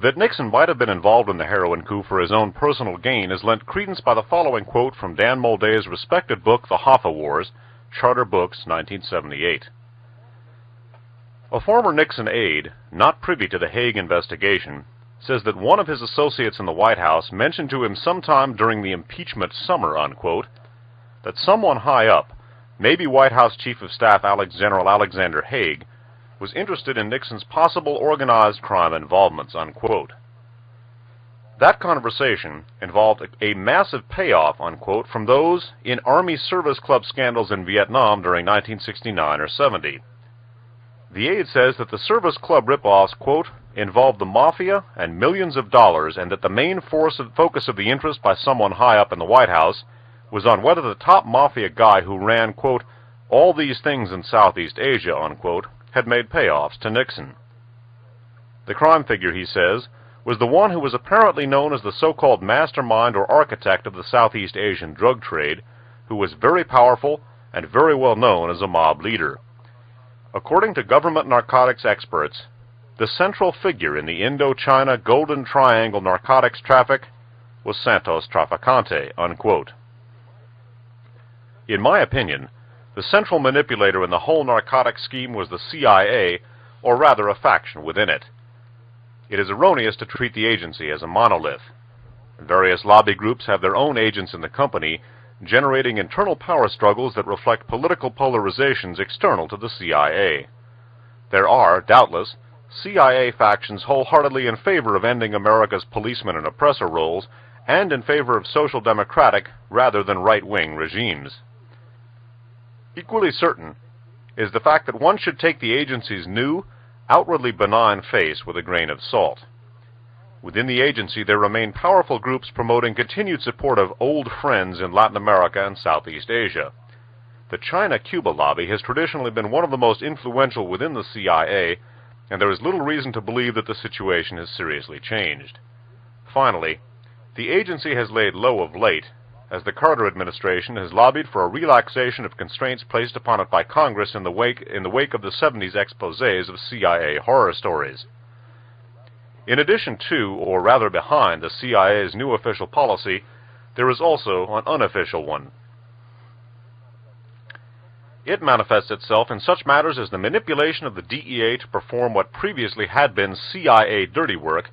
That Nixon might have been involved in the heroin coup for his own personal gain is lent credence by the following quote from Dan Molday's respected book, The Hoffa Wars, Charter Books, 1978. A former Nixon aide, not privy to the Hague investigation, says that one of his associates in the White House mentioned to him sometime during the impeachment summer, unquote, that someone high up, maybe White House Chief of Staff General Alexander Haig, was interested in Nixon's possible organized crime involvements, unquote. That conversation involved a massive payoff, unquote, from those in Army Service Club scandals in Vietnam during 1969 or 70. The aide says that the Service Club ripoffs, quote, involved the mafia and millions of dollars, and that the main focus of the interest by someone high up in the White House was on whether the top mafia guy who ran, quote, all these things in Southeast Asia, unquote, had made payoffs to Nixon. The crime figure, he says, was the one who was apparently known as the so-called mastermind or architect of the Southeast Asian drug trade, who was very powerful and very well known as a mob leader. According to government narcotics experts, the central figure in the Indochina Golden Triangle narcotics traffic was Santos Traficante, unquote. In my opinion, the central manipulator in the whole narcotics scheme was the CIA, or rather a faction within it. It is erroneous to treat the agency as a monolith. Various lobby groups have their own agents in the company, generating internal power struggles that reflect political polarizations external to the CIA. There are, doubtless, CIA factions wholeheartedly in favor of ending America's policeman and oppressor roles, and in favor of social democratic rather than right-wing regimes. Equally certain is the fact that one should take the agency's new, outwardly benign face with a grain of salt. Within the agency there remain powerful groups promoting continued support of old friends in Latin America and Southeast Asia. The China-Cuba lobby has traditionally been one of the most influential within the CIA, and there is little reason to believe that the situation has seriously changed. Finally, the agency has laid low of late, as the Carter administration has lobbied for a relaxation of constraints placed upon it by Congress in the wake of the 70s exposés of CIA horror stories. In addition to, or rather behind, the CIA's new official policy, there is also an unofficial one. It manifests itself in such matters as the manipulation of the DEA to perform what previously had been CIA dirty work,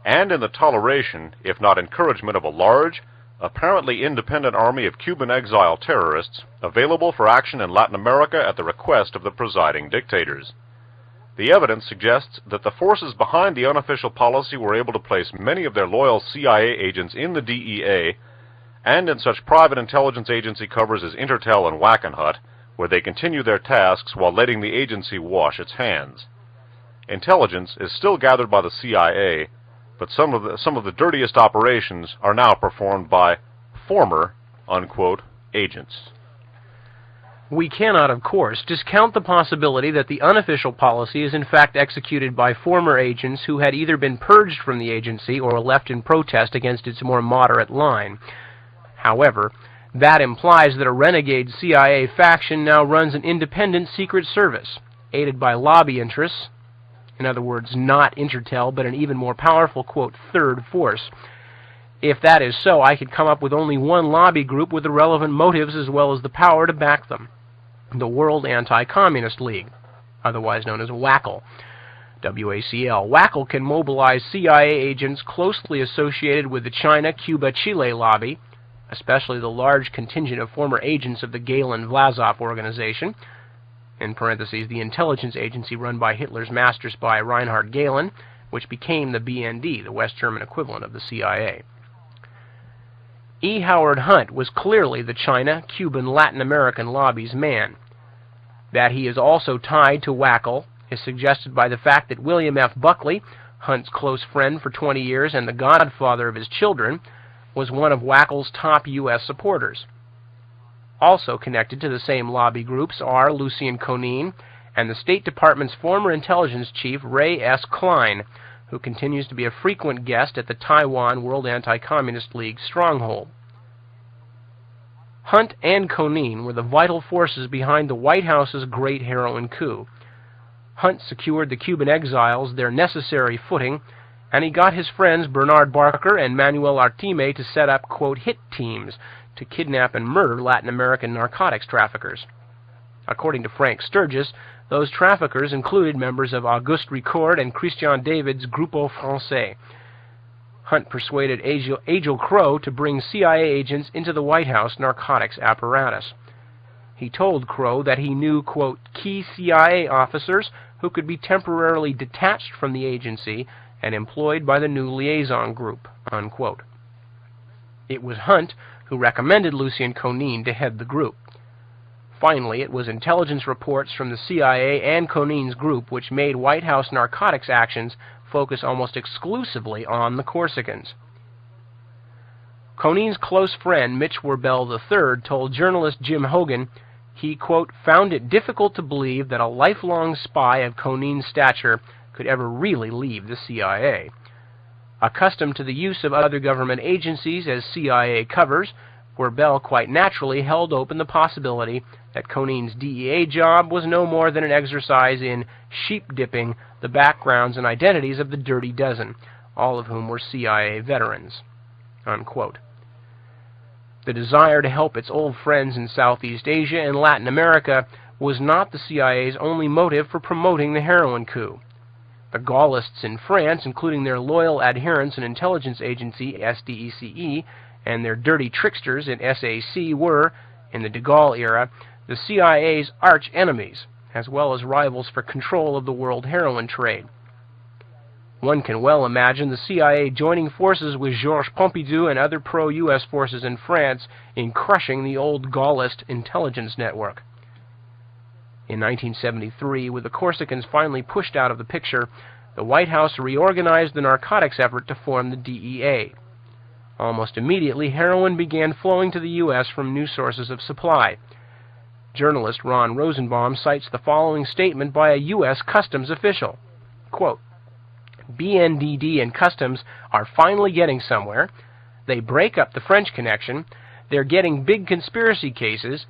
and in the toleration, if not encouragement, of a large, apparently independent army of Cuban exile terrorists available for action in Latin America at the request of the presiding dictators. The evidence suggests that the forces behind the unofficial policy were able to place many of their loyal CIA agents in the DEA and in such private intelligence agency covers as Intertel and Wackenhut, where they continue their tasks while letting the agency wash its hands. Intelligence is still gathered by the CIA, but some of the dirtiest operations are now performed by former, unquote, agents. We cannot, of course, discount the possibility that the unofficial policy is in fact executed by former agents who had either been purged from the agency or left in protest against its more moderate line. However, that implies that a renegade CIA faction now runs an independent secret service, aided by lobby interests, in other words, not Intertel, but an even more powerful, quote, third force. If that is so, I could come up with only one lobby group with the relevant motives as well as the power to back them. The World Anti-Communist League, otherwise known as WACL. WACL. WACL can mobilize CIA agents closely associated with the China-Cuba-Chile lobby, especially the large contingent of former agents of the Gehlen-Vlasov organization, in parentheses, the intelligence agency run by Hitler's master spy Reinhard Gehlen, which became the BND, the West German equivalent of the CIA. E. Howard Hunt was clearly the China, Cuban, Latin American lobby's man. That he is also tied to WACL is suggested by the fact that William F. Buckley, Hunt's close friend for 20 years and the godfather of his children, was one of WACL's top U.S. supporters. Also connected to the same lobby groups are Lucien Conein and the State Department's former intelligence chief Ray S. Klein, who continues to be a frequent guest at the Taiwan World Anti-Communist League stronghold. Hunt and Conein were the vital forces behind the White House's great heroin coup. Hunt secured the Cuban exiles their necessary footing and he got his friends Bernard Barker and Manuel Artime to set up, quote, hit teams to kidnap and murder Latin American narcotics traffickers. According to Frank Sturgis, those traffickers included members of Auguste Ricord and Christian David's Grupo Francais. Hunt persuaded Agel Crow to bring CIA agents into the White House narcotics apparatus. He told Crow that he knew, quote, key CIA officers who could be temporarily detached from the agency and employed by the new liaison group, unquote. It was Hunt who recommended Lucien Conein to head the group. Finally, it was intelligence reports from the CIA and Conein's group which made White House narcotics actions focus almost exclusively on the Corsicans. Conein's close friend, Mitch Werbel III, told journalist Jim Hogan he, quote, found it difficult to believe that a lifelong spy of Conein's stature could ever really leave the CIA. Accustomed to the use of other government agencies as CIA covers, Werbel quite naturally held open the possibility that Conein's DEA job was no more than an exercise in sheep-dipping the backgrounds and identities of the Dirty Dozen, all of whom were CIA veterans, unquote. The desire to help its old friends in Southeast Asia and Latin America was not the CIA's only motive for promoting the heroin coup. The Gaullists in France, including their loyal adherents in intelligence agency SDECE and their dirty tricksters in SAC, were, in the de Gaulle era, the CIA's arch enemies, as well as rivals for control of the world heroin trade. One can well imagine the CIA joining forces with Georges Pompidou and other pro-U.S. forces in France in crushing the old Gaullist intelligence network. In 1973, with the Corsicans finally pushed out of the picture, the White House reorganized the narcotics effort to form the DEA. Almost immediately, heroin began flowing to the U.S. from new sources of supply. Journalist Ron Rosenbaum cites the following statement by a U.S. Customs official, quote, BNDD and Customs are finally getting somewhere. They break up the French connection. They're getting big conspiracy cases.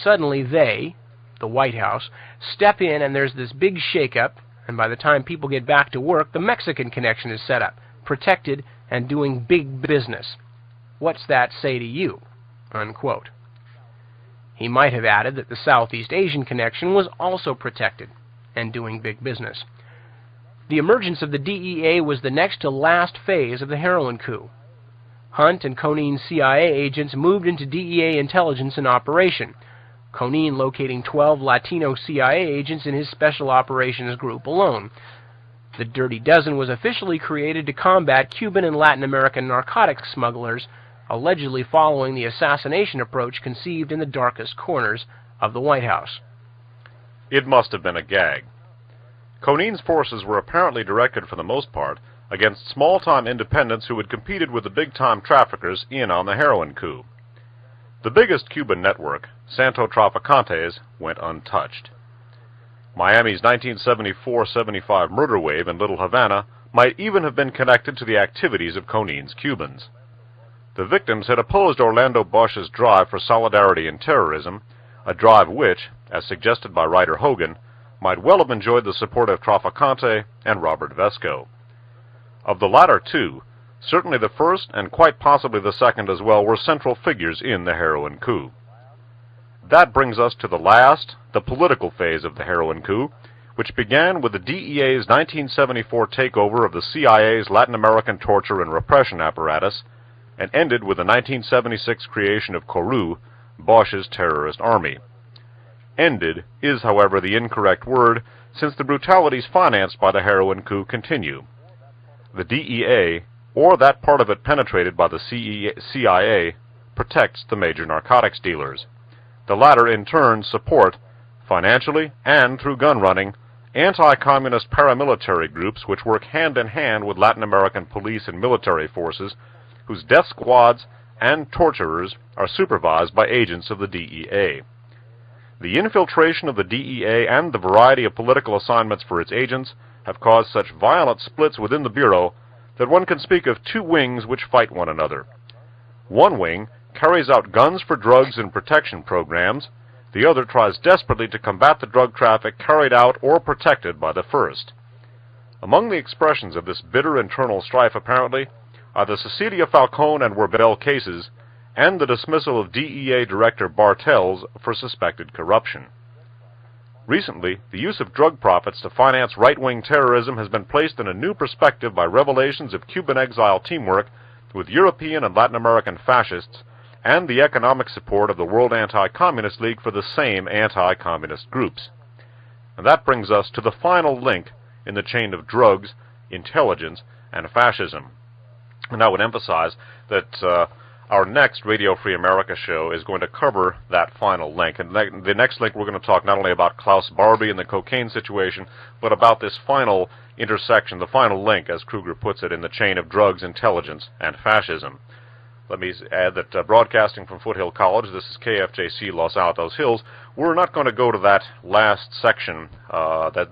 Suddenly they, the White House, step in and there's this big shakeup, and by the time people get back to work, the Mexican connection is set up, protected, and doing big business. What's that say to you? Unquote. He might have added that the Southeast Asian connection was also protected and doing big business. The emergence of the DEA was the next to last phase of the heroin coup. Hunt and Conein's CIA agents moved into DEA intelligence and operation, Conein locating 12 Latino CIA agents in his Special Operations Group alone. The Dirty Dozen was officially created to combat Cuban and Latin American narcotics smugglers, allegedly following the assassination approach conceived in the darkest corners of the White House. It must have been a gag. Conein's forces were apparently directed for the most part against small-time independents who had competed with the big-time traffickers in on the heroin coup. The biggest Cuban network, Santo Traficantes, went untouched. Miami's 1974-75 murder wave in Little Havana might even have been connected to the activities of Conein's Cubans. The victims had opposed Orlando Bosch's drive for solidarity in terrorism, a drive which, as suggested by writer Hogan, might well have enjoyed the support of Traficante and Robert Vesco. Of the latter two, certainly the first and quite possibly the second as well were central figures in the heroin coup. That brings us to the last, the political phase of the heroin coup, which began with the DEA's 1974 takeover of the CIA's Latin American torture and repression apparatus, and ended with the 1976 creation of CORU, Bosch's terrorist army. Ended is, however, the incorrect word, since the brutalities financed by the heroin coup continue. The DEA, or that part of it penetrated by the CIA, protects the major narcotics dealers. The latter, in turn, support, financially and through gun running, anti-communist paramilitary groups which work hand-in-hand with Latin American police and military forces, whose death squads and torturers are supervised by agents of the DEA. The infiltration of the DEA and the variety of political assignments for its agents have caused such violent splits within the Bureau that one can speak of two wings which fight one another. One wing carries out guns for drugs and protection programs, the other tries desperately to combat the drug traffic carried out or protected by the first. Among the expressions of this bitter internal strife, apparently, are the Cecilia Falcone and Werbel cases and the dismissal of DEA Director Bartels for suspected corruption. Recently, the use of drug profits to finance right-wing terrorism has been placed in a new perspective by revelations of Cuban exile teamwork with European and Latin American fascists and the economic support of the World Anti-Communist League for the same anti-communist groups. And that brings us to the final link in the chain of drugs, intelligence, and fascism. And I would emphasize that our next Radio Free America show is going to cover that final link. And the next link, we're going to talk not only about Klaus Barbie and the cocaine situation, but about this final intersection, the final link, as Kruger puts it, in the chain of drugs, intelligence, and fascism. Let me add that broadcasting from Foothill College, this is KFJC Los Altos Hills. We're not going to go to that last section,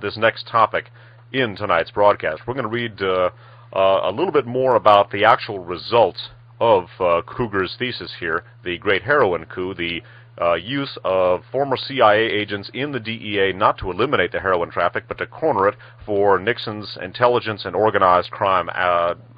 this next topic in tonight's broadcast. We're going to read a little bit more about the actual results of Kruger's thesis here, the Great Heroin Coup, the use of former CIA agents in the DEA not to eliminate the heroin traffic, but to corner it for Nixon's intelligence and organized crime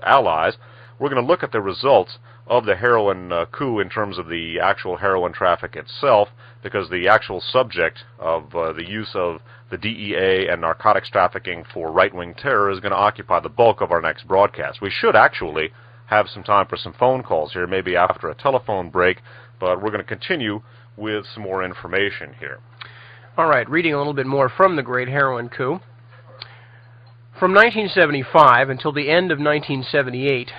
allies. We're going to look at the results of the heroin coup in terms of the actual heroin traffic itself, because the actual subject of the use of the DEA and narcotics trafficking for right-wing terror is going to occupy the bulk of our next broadcast. We should actually have some time for some phone calls here, maybe after a telephone break, but we're going to continue with some more information here. All right, reading a little bit more from the Great Heroin Coup. From 1975 until the end of 1978,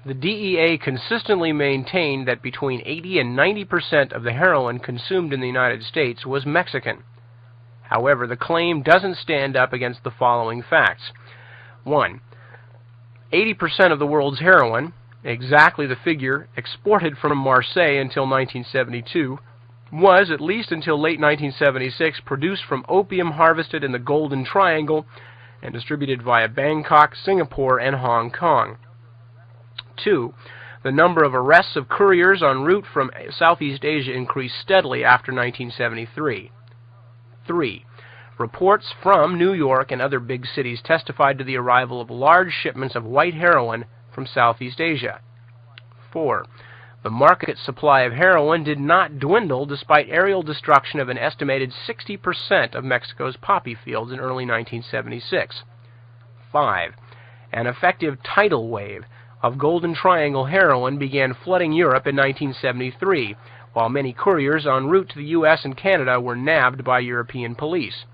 the DEA consistently maintained that between 80 and 90% of the heroin consumed in the United States was Mexican. However, the claim doesn't stand up against the following facts. 1. 80% of the world's heroin, exactly the figure exported from Marseille until 1972, was, at least until late 1976, produced from opium harvested in the Golden Triangle and distributed via Bangkok, Singapore, and Hong Kong. 2. The number of arrests of couriers en route from Southeast Asia increased steadily after 1973. 3. Reports from New York and other big cities testified to the arrival of large shipments of white heroin from Southeast Asia. 4. The market supply of heroin did not dwindle despite aerial destruction of an estimated 60% of Mexico's poppy fields in early 1976. 5. An effective tidal wave of Golden Triangle heroin began flooding Europe in 1973, while many couriers en route to the U.S. and Canada were nabbed by European police.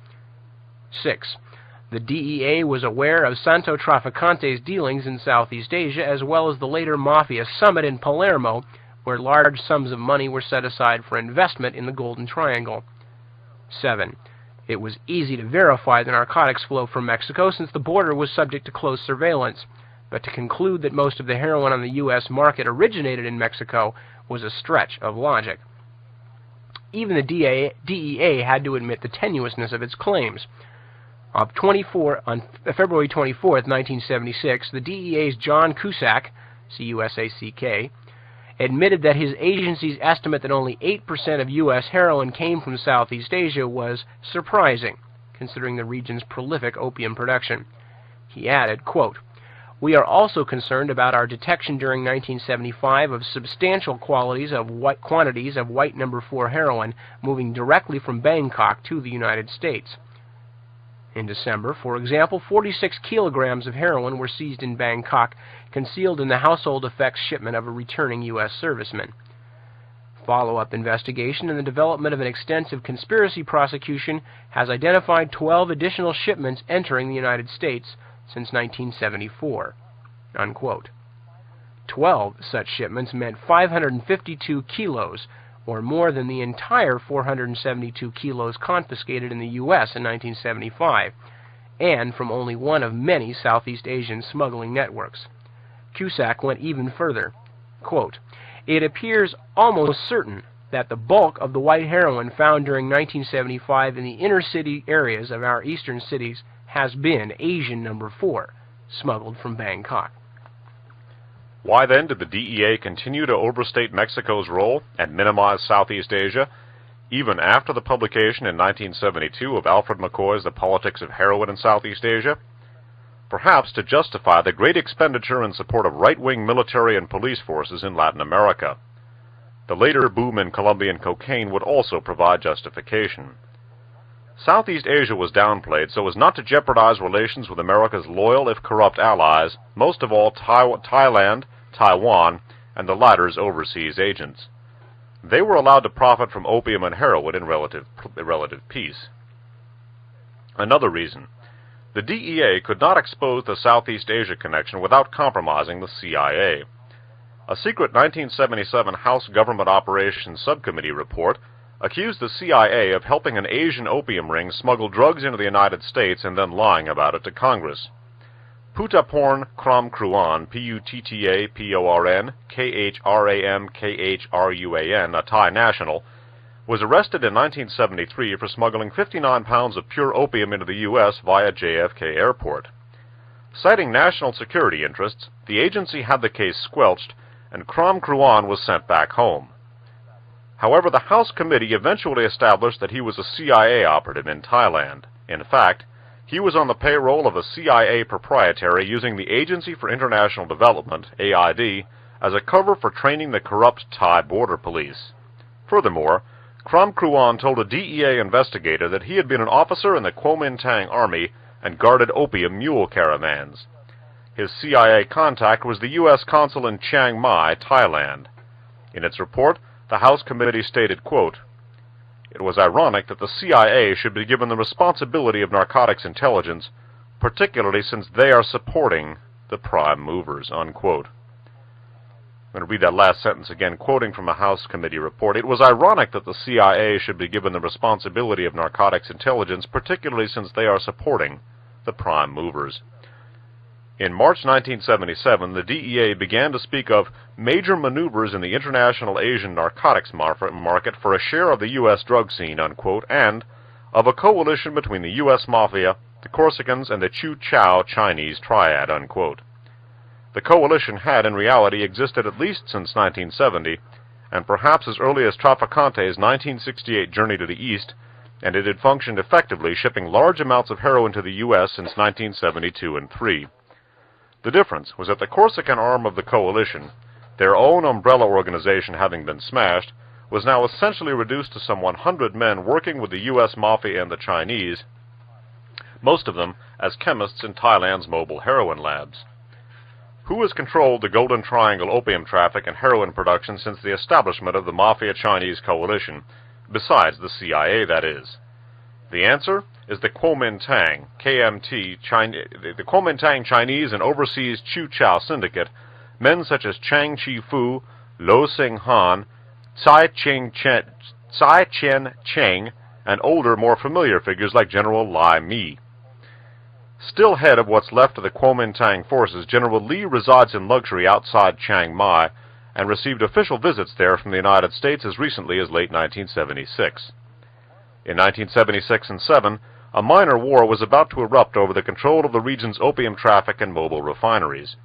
6. The DEA was aware of Santo Traficante's dealings in Southeast Asia, as well as the later Mafia summit in Palermo, where large sums of money were set aside for investment in the Golden Triangle. 7. It was easy to verify the narcotics flow from Mexico since the border was subject to close surveillance, but to conclude that most of the heroin on the U.S. market originated in Mexico was a stretch of logic. Even the DEA had to admit the tenuousness of its claims. On February 24, 1976, the DEA's John Cusack, C-U-S-A-C-K, admitted that his agency's estimate that only 8% of U.S. heroin came from Southeast Asia was surprising, considering the region's prolific opium production. He added, quote, "We are also concerned about our detection during 1975 of substantial quantities of white number 4 heroin moving directly from Bangkok to the United States. In December, for example, 46 kilograms of heroin were seized in Bangkok, concealed in the household effects shipment of a returning U.S. serviceman. Follow-up investigation and the development of an extensive conspiracy prosecution has identified 12 additional shipments entering the United States since 1974." Unquote. 12 such shipments meant 552 kilos, or more than the entire 472 kilos confiscated in the U.S. in 1975, and from only one of many Southeast Asian smuggling networks. Cusack went even further. Quote, "It appears almost certain that the bulk of the white heroin found during 1975 in the inner city areas of our eastern cities has been Asian number 4, smuggled from Bangkok." Why then did the DEA continue to overstate Mexico's role and minimize Southeast Asia, even after the publication in 1972 of Alfred McCoy's The Politics of Heroin in Southeast Asia? perhaps to justify the great expenditure in support of right-wing military and police forces in Latin America. The later boom in Colombian cocaine would also provide justification. Southeast Asia was downplayed so as not to jeopardize relations with America's loyal, if corrupt, allies, most of all Thailand, Taiwan, and the latter's overseas agents. They were allowed to profit from opium and heroin in relative peace. Another reason. The DEA could not expose the Southeast Asia connection without compromising the CIA. A secret 1977 House Government Operations Subcommittee report accused the CIA of helping an Asian opium ring smuggle drugs into the United States and then lying about it to Congress. Puttaporn Kram Kruan, Puttaporn Khamkruan, a Thai national, was arrested in 1973 for smuggling 59 pounds of pure opium into the U.S. via JFK Airport. Citing national security interests, the agency had the case squelched, and Kram Kruan was sent back home. However, the House Committee eventually established that he was a CIA operative in Thailand. In fact, he was on the payroll of a CIA proprietary using the Agency for International Development, AID, as a cover for training the corrupt Thai border police. Furthermore, Kram Kruan told a DEA investigator that he had been an officer in the Kuomintang Army and guarded opium mule caravans. His CIA contact was the U.S. consul in Chiang Mai, Thailand. In its report, the House Committee stated, quote, "It was ironic that the CIA should be given the responsibility of narcotics intelligence, particularly since they are supporting the prime movers," unquote. I'm going to read that last sentence again, quoting from a House Committee report. "It was ironic that the CIA should be given the responsibility of narcotics intelligence, particularly since they are supporting the prime movers." In March 1977, the DEA began to speak of major maneuvers in the international Asian narcotics market for a share of the U.S. drug scene, unquote, and of a coalition between the U.S. Mafia, the Corsicans, and the Chu Chow Chinese triad, unquote. The coalition had in reality existed at least since 1970, and perhaps as early as Traficante's 1968 journey to the East, and it had functioned effectively, shipping large amounts of heroin to the U.S. since 1972 and 3. The difference was that the Corsican arm of the coalition, their own umbrella organization having been smashed, was now essentially reduced to some 100 men working with the U.S. Mafia and the Chinese, most of them as chemists in Thailand's mobile heroin labs. Who has controlled the Golden Triangle opium traffic and heroin production since the establishment of the Mafia-Chinese coalition, besides the CIA, that is? The answer is the Kuomintang, the Kuomintang Chinese and Overseas Chu Chow Syndicate, men such as Chang Chi-fu, Lo Sing-han, Tsai Chien-cheng, and older, more familiar figures like General Lai Mi. Still head of what's left of the Kuomintang forces, General Li resides in luxury outside Chiang Mai and received official visits there from the United States as recently as late 1976. In 1976 and 7, a minor war was about to erupt over the control of the region's opium traffic and mobile refineries.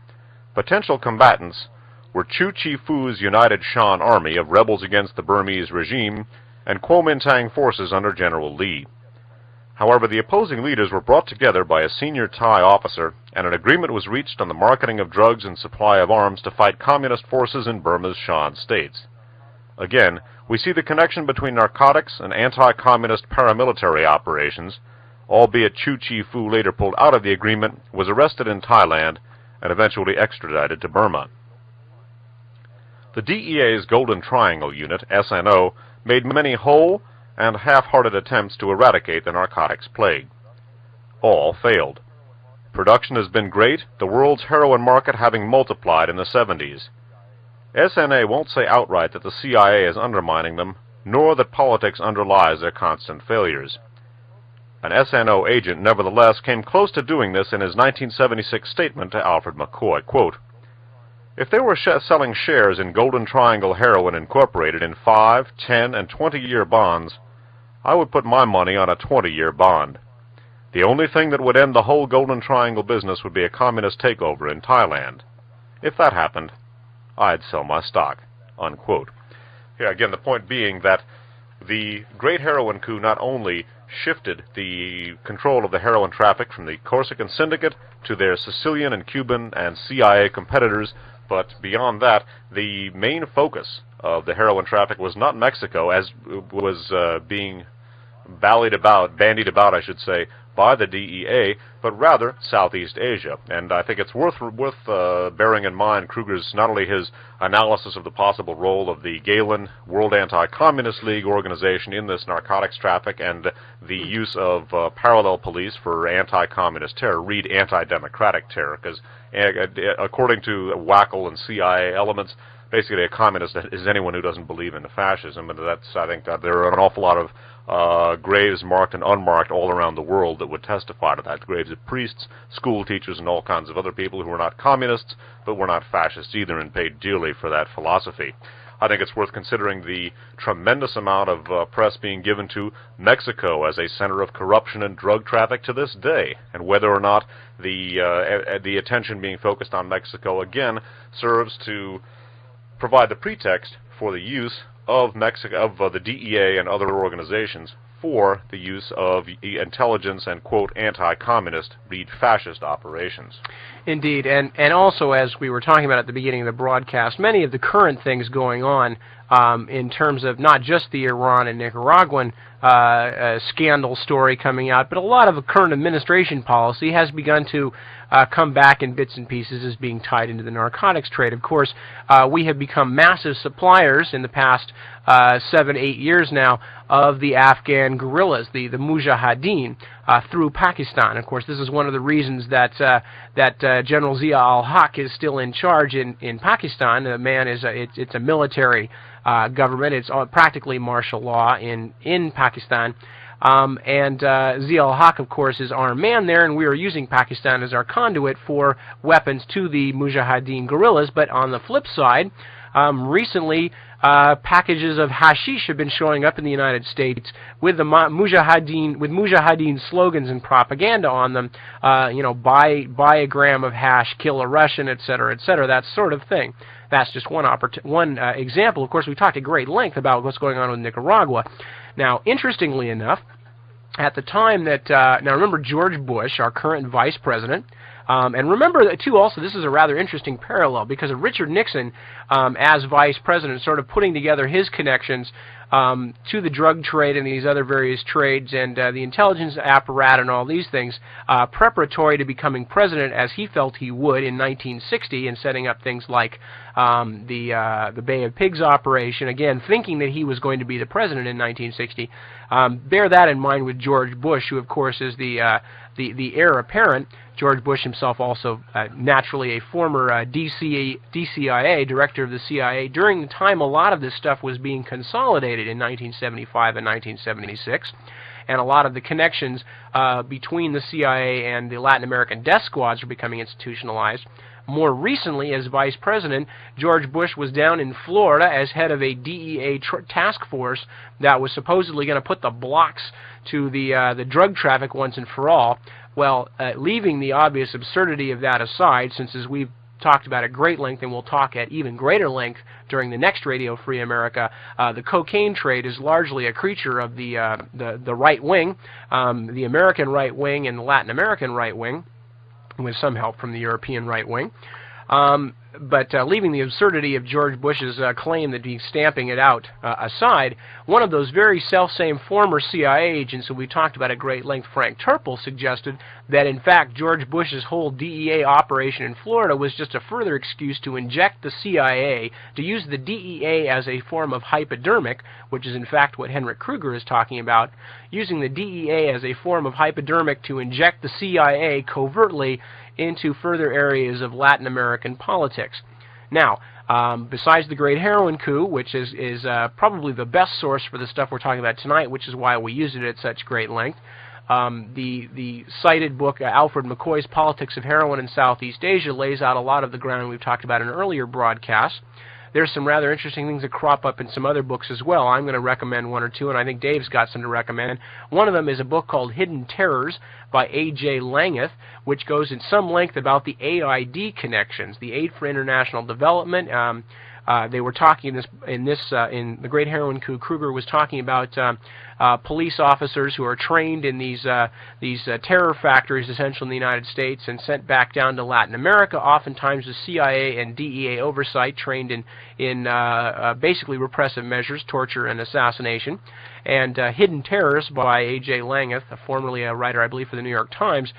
Potential combatants were Chu Chi-fu's United Shan Army of rebels against the Burmese regime and Kuomintang forces under General Li. However, the opposing leaders were brought together by a senior Thai officer, and an agreement was reached on the marketing of drugs and supply of arms to fight communist forces in Burma's Shan states. Again, we see the connection between narcotics and anti-communist paramilitary operations, albeit Chu Chi-fu later pulled out of the agreement, was arrested in Thailand, and eventually extradited to Burma. The DEA's Golden Triangle Unit, SNO, made many whole and half-hearted attempts to eradicate the narcotics plague. All failed. Production has been great, the world's heroin market having multiplied in the 70s. SNA won't say outright that the CIA is undermining them, nor that politics underlies their constant failures. An SNO agent, nevertheless, came close to doing this in his 1976 statement to Alfred McCoy, quote, "If they were selling shares in Golden Triangle Heroin Incorporated in 5, 10, and 20-year bonds, I would put my money on a 20-year bond. The only thing that would end the whole Golden Triangle business would be a communist takeover in Thailand. If that happened, I'd sell my stock," unquote. Here again, the point being that the great heroin coup not only shifted the control of the heroin traffic from the Corsican syndicate to their Sicilian and Cuban and CIA competitors. But beyond that, the main focus of the heroin traffic was not Mexico, as was being bandied about, I should say, by the DEA, but rather Southeast Asia. And I think it's worth bearing in mind Kruger's, not only his analysis of the possible role of the Galen World Anti-Communist League organization in this narcotics traffic and the use of parallel police for anti-communist terror, read anti-democratic terror, because according to Wackel and CIA elements, basically a communist is anyone who doesn't believe in fascism, and that's, I think that there are an awful lot of graves marked and unmarked all around the world that would testify to that. Graves of priests, school teachers, and all kinds of other people who were not communists, but were not fascists either, and paid dearly for that philosophy. I think it's worth considering the tremendous amount of press being given to Mexico as a center of corruption and drug traffic to this day, and whether or not the attention being focused on Mexico again serves to provide the pretext for the use of the DEA and other organizations for the use of intelligence and, quote, anti-communist, read fascist operations. Indeed, and also, as we were talking about at the beginning of the broadcast, many of the current things going on in terms of not just the Iran and Nicaraguan scandal story coming out, but a lot of the current administration policy has begun to come back in bits and pieces as being tied into the narcotics trade. Of course, we have become massive suppliers in the past 7-8 years now of the Afghan guerrillas, the Mujahideen, through Pakistan. Of course, this is one of the reasons that General Zia al-Haq is still in charge in Pakistan. The man is it's a military government. It's practically martial law in Pakistan. And Zia al-Haq, of course, is our man there, and we are using Pakistan as our conduit for weapons to the Mujahideen guerrillas. But on the flip side, recently packages of hashish have been showing up in the United States with the Mujahideen slogans and propaganda on them. You know, buy a gram of hash, kill a Russian, etc., etc., that sort of thing. That's just one example. Of course, we talked at great length about what's going on with Nicaragua. Now, interestingly enough, at the time that, now remember George Bush, our current vice president, and remember, too, also, this is a rather interesting parallel because of Richard Nixon as vice president sort of putting together his connections to the drug trade and these other various trades and the intelligence apparatus and all these things preparatory to becoming president, as he felt he would in 1960, and setting up things like the Bay of Pigs operation, again thinking that he was going to be the president in 1960. Bear that in mind with George Bush, who of course is the heir apparent. George Bush himself also naturally a former DCIA, director of the CIA, during the time a lot of this stuff was being consolidated in 1975 and 1976. And a lot of the connections between the CIA and the Latin American death squads are becoming institutionalized. More recently, as vice president, George Bush was down in Florida as head of a DEA task force that was supposedly going to put the blocks to the drug traffic once and for all. Well, leaving the obvious absurdity of that aside, since as we've talked about at great length, and we'll talk at even greater length during the next Radio Free America, the cocaine trade is largely a creature of the right wing, the American right wing and the Latin American right wing, with some help from the European right wing. But leaving the absurdity of George Bush's claim that he's stamping it out aside, one of those very self-same former CIA agents who we talked about at great length, Frank Turple, suggested that in fact George Bush's whole DEA operation in Florida was just a further excuse to inject the CIA, to use the DEA as a form of hypodermic, which is in fact what Henrik Kruger is talking about, using the DEA as a form of hypodermic to inject the CIA covertly into further areas of Latin American politics. Now, besides the Great Heroin Coup, which is probably the best source for the stuff we're talking about tonight, which is why we use it at such great length, the cited book, Alfred McCoy's Politics of Heroin in Southeast Asia, lays out a lot of the ground we've talked about in earlier broadcasts. There's some rather interesting things that crop up in some other books as well. I'm going to recommend one or two, and I think Dave's got some to recommend. One of them is a book called Hidden Terrors by A.J. Langeth, which goes in some length about the AID connections, the Aid for International Development, They were talking in the Great Heroin Coup. Kruger was talking about police officers who are trained in these terror factories, essentially in the United States, and sent back down to Latin America, oftentimes with CIA and DEA oversight, trained in basically repressive measures, torture and assassination. And Hidden Terrors by A.J. Langeth, formerly a writer, I believe, for the New York Times,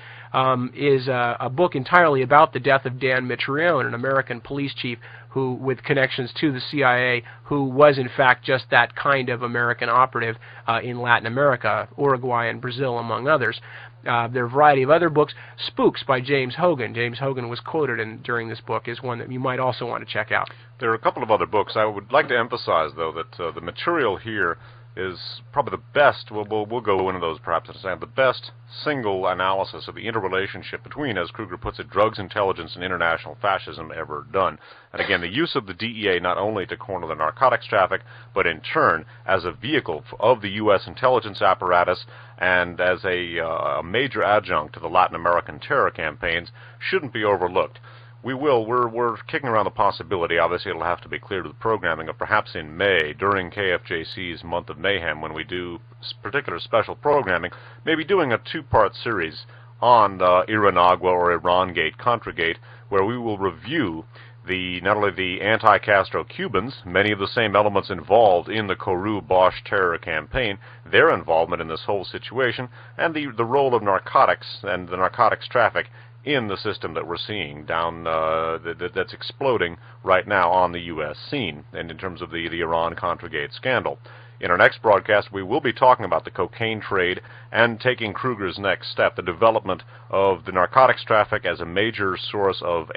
is a book entirely about the death of Dan Mitrione, an American police chief who, with connections to the CIA, who was in fact just that kind of American operative in Latin America, Uruguay and Brazil, among others. There are a variety of other books. Spooks by James Hogan. James Hogan was quoted during this book is one that you might also want to check out. There are a couple of other books. I would like to emphasize, though, that the material here is probably the best, we'll go into those perhaps in a second, the best single analysis of the interrelationship between, as Kruger puts it, drugs, intelligence, and international fascism ever done. And again, the use of the DEA not only to corner the narcotics traffic, but in turn as a vehicle of the U.S. intelligence apparatus and as a major adjunct to the Latin American terror campaigns shouldn't be overlooked. We're kicking around the possibility, obviously it'll have to be clear to the programming, of perhaps in May, during KFJC's Month of Mayhem, when we do particular special programming, maybe doing a two-part series on Iranagua or Irangate, Contragate, where we will review not only the anti-Castro Cubans, many of the same elements involved in the Kourou-Bosch terror campaign, their involvement in this whole situation, and the role of narcotics and the narcotics traffic in the system that we're seeing down that's exploding right now on the U.S. scene, and in terms of the Iran-Contragate scandal. In our next broadcast, we will be talking about the cocaine trade and taking Kruger's next step, the development of the narcotics traffic as a major source of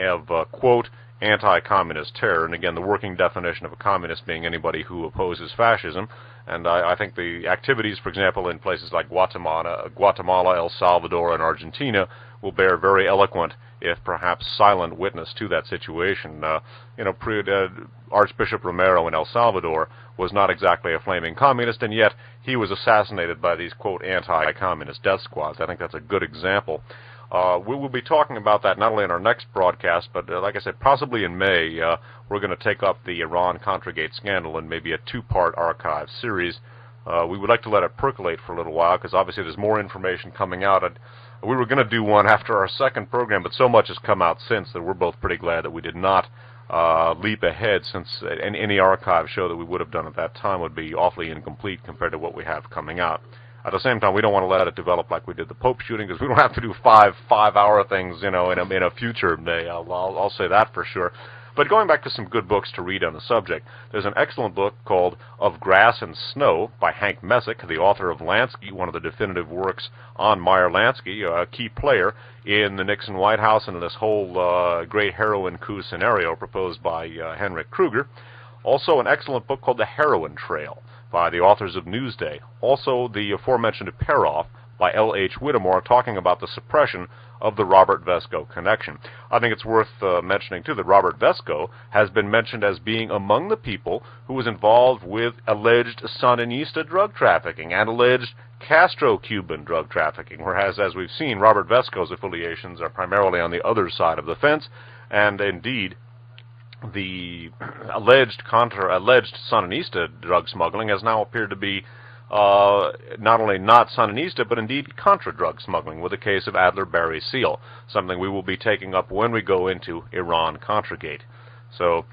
quote, anti-communist terror. And again, the working definition of a communist being anybody who opposes fascism. And I think the activities, for example, in places like Guatemala, El Salvador, and Argentina will bear very eloquent, if perhaps silent, witness to that situation. Archbishop Romero in El Salvador was not exactly a flaming communist, and yet he was assassinated by these, quote, anti-communist death squads. I think that's a good example. We will be talking about that not only in our next broadcast, but like I said, possibly in May, we're going to take up the Iran-Contragate scandal in maybe a two-part archive series. We would like to let it percolate for a little while, because obviously there's more information coming out. We were going to do one after our second program, but so much has come out since that we're both pretty glad that we did not leap ahead, since any archive show that we would have done at that time would be awfully incomplete compared to what we have coming out. At the same time, we don't want to let it develop like we did the Pope shooting, because we don't have to do five-hour things, in a future day. I'll say that for sure. But going back to some good books to read on the subject, there's an excellent book called Of Grass and Snow by Hank Messick, the author of Lansky, one of the definitive works on Meyer Lansky, a key player in the Nixon White House and in this whole great heroin coup scenario proposed by Henrik Kruger. Also an excellent book called The Heroin Trail by the authors of Newsday. Also the aforementioned Peroff by L.H. Whittemore, talking about the suppression of the Robert Vesco connection. I think it's worth mentioning, too, that Robert Vesco has been mentioned as being among the people who was involved with alleged Sandinista drug trafficking and alleged Castro-Cuban drug trafficking, whereas, as we've seen, Robert Vesco's affiliations are primarily on the other side of the fence, and indeed, the alleged Sandinista drug smuggling has now appeared to be not only not Sandinista, but indeed Contra drug smuggling, with the case of Adler Barry Seal, something we will be taking up when we go into Iran-Contragate. So,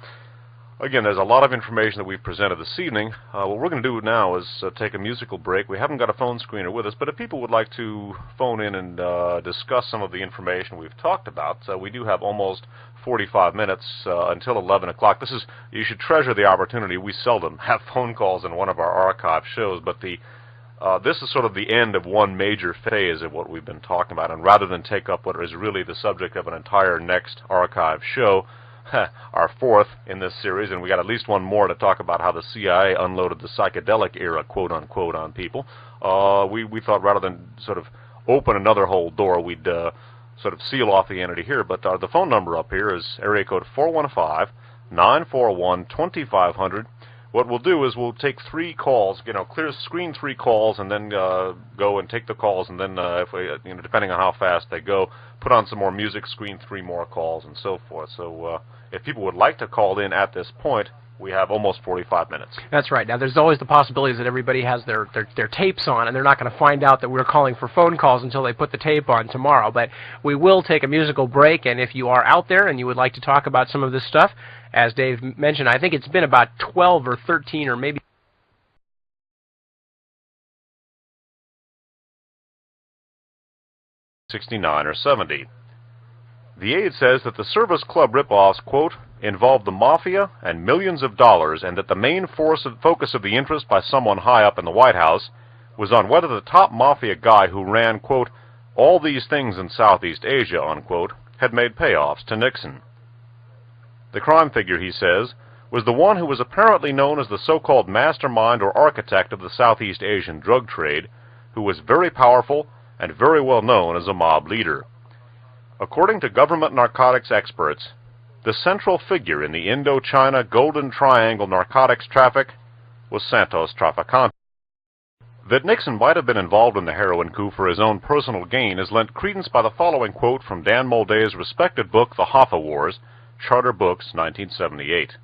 again, there's a lot of information that we've presented this evening. What we're going to do now is take a musical break. We haven't got a phone screener with us, but if people would like to phone in and discuss some of the information we've talked about, we do have almost 45 minutes until 11 o'clock. You should treasure the opportunity. We seldom have phone calls in one of our archive shows, but this is sort of the end of one major phase of what we've been talking about, and rather than take up what is really the subject of an entire next archive show, our fourth in this series, and we got at least one more to talk about how the CIA unloaded the psychedelic era, quote-unquote, on people, we thought rather than sort of open another whole door, we'd sort of seal off the entity here. But the phone number up here is area code 415-941-2500. What we'll do is we'll take 3 calls, screen 3 calls, and then go and take the calls, and then if we, depending on how fast they go, put on some more music, screen 3 more calls, and so forth. So if people would like to call in at this point, We have almost 45 minutes. That's right. Now, there's always the possibilities that everybody has their tapes on, and they're not going to find out that we're calling for phone calls until they put the tape on tomorrow. But we will take a musical break, and if you are out there and you would like to talk about some of this stuff, as Dave mentioned, I think it's been about 12 or 13 or maybe 69 or 70. The aide says that the Service Club ripoffs, quote, involved the mafia and millions of dollars, and that the main focus of the interest by someone high up in the White House was on whether the top mafia guy who ran, quote, all these things in Southeast Asia, unquote, had made payoffs to Nixon. The crime figure, he says, was the one who was apparently known as the so-called mastermind or architect of the Southeast Asian drug trade, who was very powerful and very well known as a mob leader. According to government narcotics experts, the central figure in the Indochina Golden Triangle narcotics traffic was Santos Trafficante. That Nixon might have been involved in the heroin coup for his own personal gain is lent credence by the following quote from Dan Molday's respected book, The Hoffa Wars, Charter Books, 1978.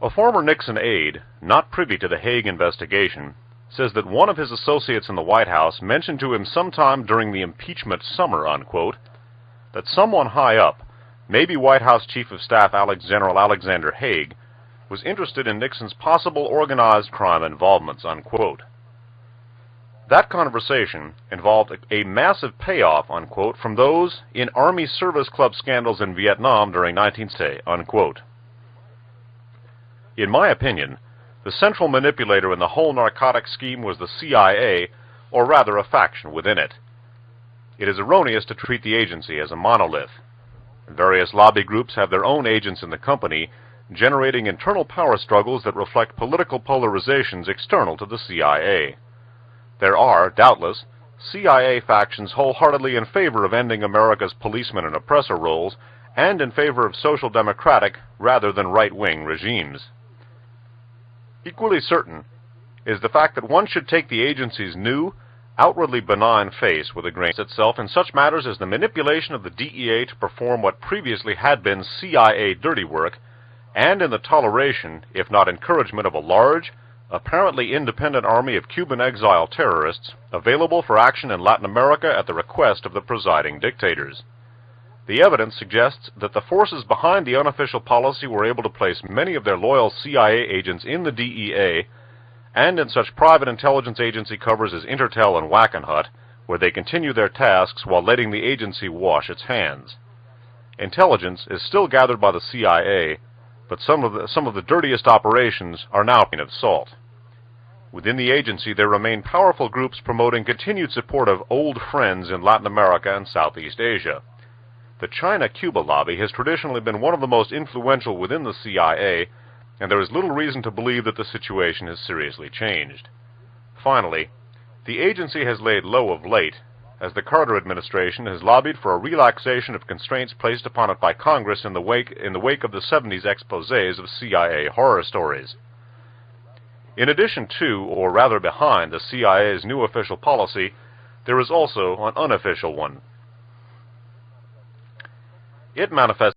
A former Nixon aide, not privy to the Hague investigation, says that one of his associates in the White House mentioned to him sometime during the impeachment summer, unquote, that someone high up, maybe White House Chief of Staff General Alexander Haig, was interested in Nixon's possible organized crime involvements, unquote. That conversation involved a massive payoff, unquote, from those in Army Service Club scandals in Vietnam during 1960, unquote. In my opinion, the central manipulator in the whole narcotics scheme was the CIA, or rather a faction within it. It is erroneous to treat the agency as a monolith. Various lobby groups have their own agents in the company, generating internal power struggles that reflect political polarizations external to the CIA. There are, doubtless, CIA factions wholeheartedly in favor of ending America's policeman and oppressor roles, and in favor of social democratic rather than right-wing regimes. Equally certain is the fact that one should take the agency's new, outwardly benign face with a grain of itself in such matters as the manipulation of the DEA to perform what previously had been CIA dirty work, and in the toleration, if not encouragement, of a large, apparently independent army of Cuban exile terrorists available for action in Latin America at the request of the presiding dictators. The evidence suggests that the forces behind the unofficial policy were able to place many of their loyal CIA agents in the DEA and in such private intelligence agency covers as Intertel and Wackenhut, where they continue their tasks while letting the agency wash its hands. Intelligence is still gathered by the CIA, but some of the dirtiest operations are now in of salt. Within the agency there remain powerful groups promoting continued support of old friends in Latin America and Southeast Asia. The China-Cuba lobby has traditionally been one of the most influential within the CIA, and there is little reason to believe that the situation has seriously changed. Finally, the agency has laid low of late, as the Carter administration has lobbied for a relaxation of constraints placed upon it by Congress in the wake of the 70s exposés of CIA horror stories. In addition to, or rather behind, the CIA's new official policy, there is also an unofficial one. It manifests